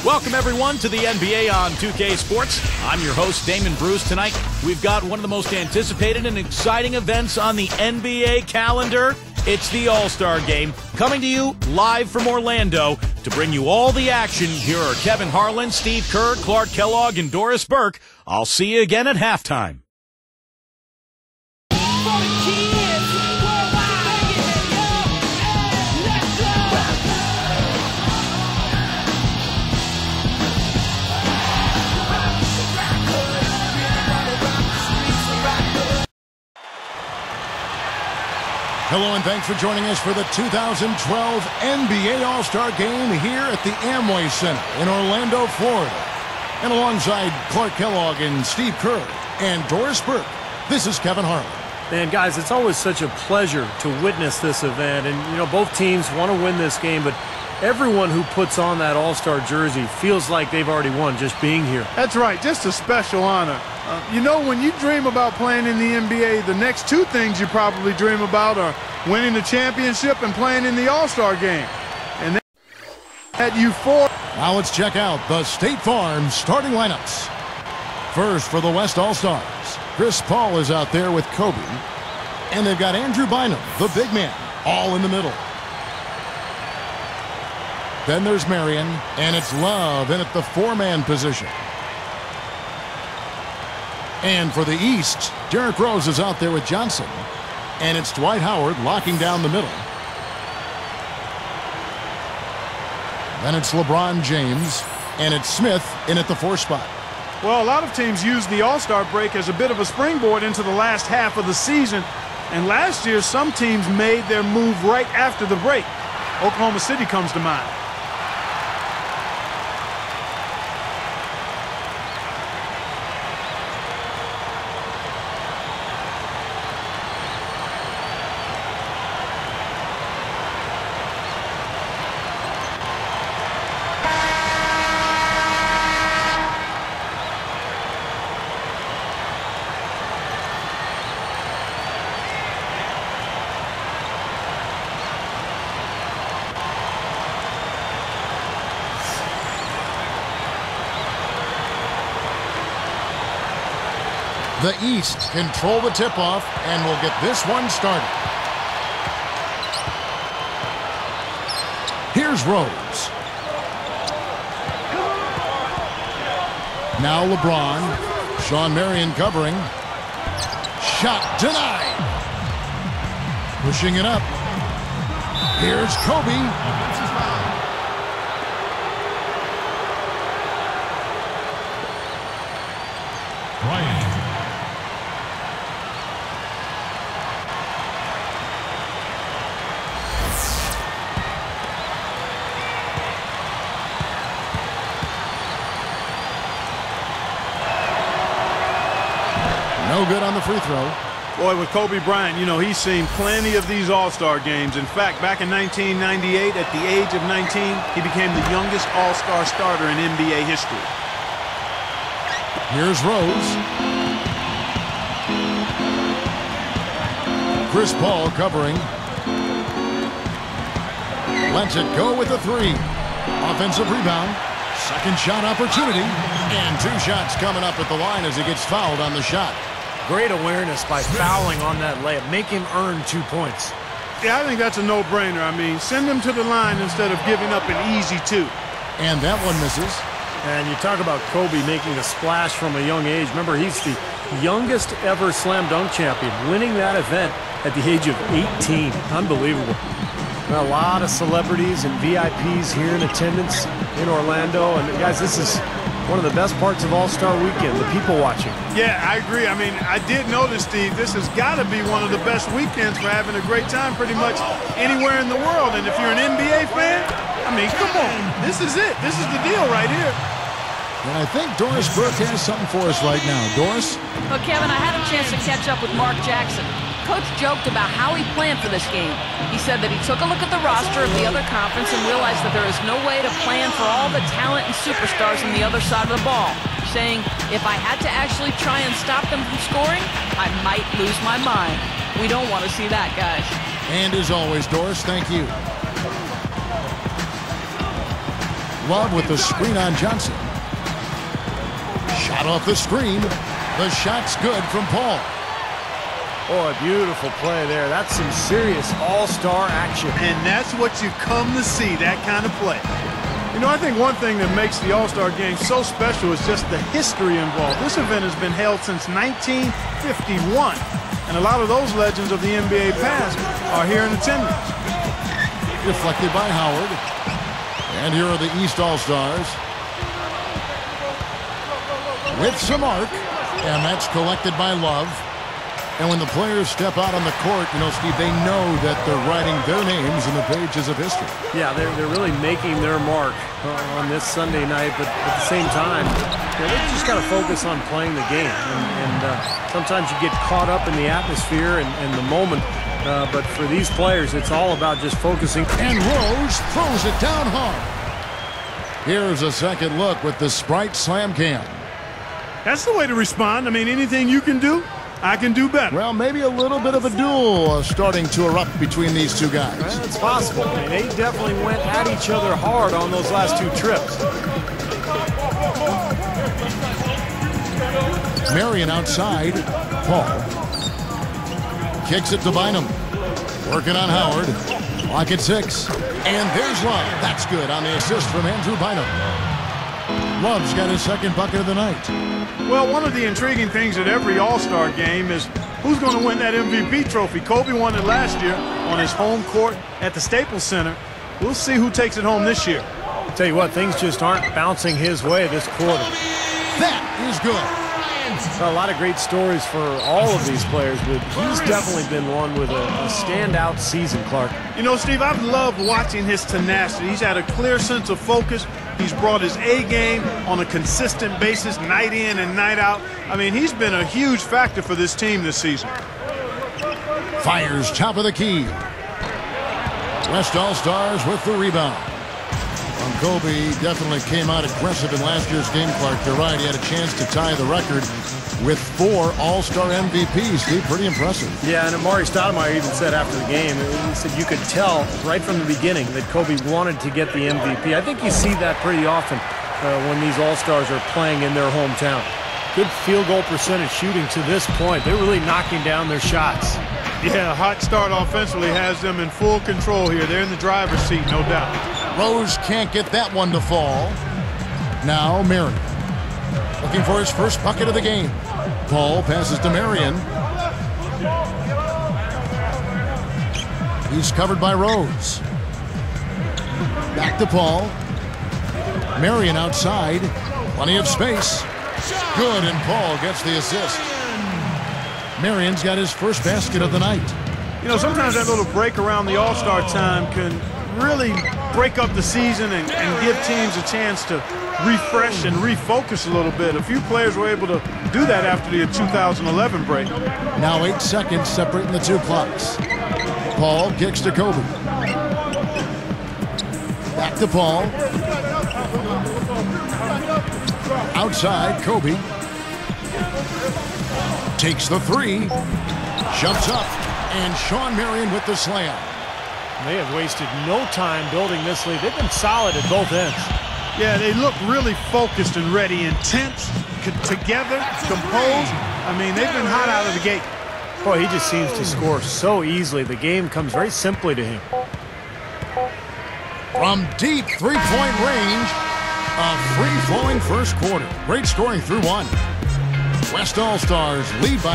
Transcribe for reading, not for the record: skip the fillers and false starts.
Welcome, everyone, to the NBA on 2K Sports. I'm your host, Damon Bruce. Tonight, we've got one of the most anticipated and exciting events on the NBA calendar. It's the All-Star Game, coming to you live from Orlando. To bring you all the action, here are Kevin Harlan, Steve Kerr, Clark Kellogg, and Doris Burke. I'll see you again at halftime. Hello and thanks for joining us for the 2012 NBA All-Star Game here at the Amway Center in Orlando, Florida. And alongside Clark Kellogg and Steve Kerr and Doris Burke, this is Kevin Harlan. Man, guys, it's always such a pleasure to witness this event. And, you know, both teams want to win this game, but everyone who puts on that All-Star jersey feels like they've already won just being here. That's right, just a special honor. You know, when you dream about playing in the NBA, the next two things you probably dream about are winning the championship and playing in the All-Star Game. And that you four. Now let's check out the State Farm starting lineups. First for the West All-Stars, Chris Paul is out there with Kobe. And they've got Andrew Bynum, the big man, all in the middle. Then there's Marion, and it's Love in at the four-man position. And for the East, Derrick Rose is out there with Johnson. And it's Dwight Howard locking down the middle. Then it's LeBron James, and it's Smith in at the four spot. Well, a lot of teams use the All-Star break as a bit of a springboard into the last half of the season. And last year, some teams made their move right after the break. Oklahoma City comes to mind. The East control the tip-off, and we'll get this one started. Here's Rose. Now LeBron. Sean Marion covering. Shot denied. Pushing it up. Here's Kobe. No good on the free throw. Boy, with Kobe Bryant, you know, he's seen plenty of these All-Star games. In fact, back in 1998, at the age of 19, he became the youngest All-Star starter in NBA history. Here's Rose. Chris Paul covering. Lets it go with the three. Offensive rebound. Second shot opportunity. And two shots coming up at the line as he gets fouled on the shot. Great awareness by fouling on that layup. Make him earn 2 points. Yeah, I think that's a no-brainer. I mean, send him to the line instead of giving up an easy two. And that one misses. And you talk about Kobe making a splash from a young age. Remember, he's the youngest ever slam dunk champion, winning that event at the age of 18. Unbelievable. A lot of celebrities and VIPs here in attendance in Orlando. And guys, this is one of the best parts of All-Star Weekend, the people watching. Yeah, I agree. I mean, I did notice, Steve, this has got to be one of the best weekends for having a great time pretty much anywhere in the world. And if you're an NBA fan, I mean, come on. This is it. This is the deal right here. And I think Doris Burke has something for us right now. Doris? Well, Kevin, I had a chance to catch up with Mark Jackson. Coach joked about how he planned for this game. He said that he took a look at the roster of the other conference and realized that there is no way to plan for all the talent and superstars on the other side of the ball, saying, if I had to actually try and stop them from scoring, I might lose my mind. We don't want to see that, guys. And as always, Doris, thank you. Love with the screen on Johnson. Shot off the screen. The shot's good from Paul. Oh, a beautiful play there. That's some serious all-star action. And that's what you come to see, that kind of play. You know, I think one thing that makes the All-Star Game so special is just the history involved. This event has been held since 1951, and a lot of those legends of the NBA past are here in attendance. Deflected by Howard. And here are the East All-Stars. With some arc, and that's collected by Love. And when the players step out on the court, you know, Steve, they know that they're writing their names in the pages of history. Yeah, they're really making their mark on this Sunday night, but at the same time, you know, they just got to focus on playing the game. And sometimes you get caught up in the atmosphere and the moment, but for these players, it's all about just focusing. And Rose throws it down hard. Here's a second look with the Sprite Slam Cam. That's the way to respond. I mean, anything you can do, I can do better. Well, maybe a little bit of a duel starting to erupt between these two guys. Well, it's possible. I mean, they definitely went at each other hard on those last two trips. Marion outside. Paul. Kicks it to Bynum. Working on Howard. Lock at 6. And there's Love. That's good on the assist from Andrew Bynum. Love's got his second bucket of the night. Well, one of the intriguing things at every All-Star game is who's going to win that MVP trophy. Kobe won it last year on his home court at the Staples Center. We'll see who takes it home this year. I'll tell you what, things just aren't bouncing his way this quarter. That is good. A lot of great stories for all of these players, but he's definitely been one with a standout season, Clark. You know, Steve, I've loved watching his tenacity. He's had a clear sense of focus. He's brought his A game on a consistent basis, night in and night out. I mean, he's been a huge factor for this team this season. Fires top of the key. West All-Stars with the rebound. And Kobe definitely came out aggressive in last year's game, Clark. You're right. He had a chance to tie the record with 4 All-Star MVPs. Steve, pretty impressive. Yeah, and Amari Stoudemire even said after the game, he said you could tell right from the beginning that Kobe wanted to get the MVP. I think you see that pretty often when these All-Stars are playing in their hometown. Good field goal percentage shooting to this point. They're really knocking down their shots. Yeah, a hot start offensively has them in full control here. They're in the driver's seat, no doubt. Rose can't get that one to fall. Now Marion. Looking for his first bucket of the game. Paul passes to Marion. He's covered by Rose. Back to Paul. Marion outside. Plenty of space. Good, and Paul gets the assist. Marion's got his first basket of the night. You know, sometimes that little break around the All-Star time can really break up the season and give teams a chance to refresh and refocus a little bit. A few players were able to do that after the 2011 break. Now 8 seconds separating the two clocks. Paul kicks to Kobe. Back to Paul. Outside, Kobe. Takes the 3. Jumps up. And Shawn Marion with the slam. They have wasted no time building this lead. They've been solid at both ends. Yeah, they look really focused and ready, intense, together, composed. I mean, they've been hot out of the gate. Boy, he just seems to score so easily. The game comes very simply to him. From deep three-point range, a free-flowing first quarter. Great scoring through 1. West All-Stars lead by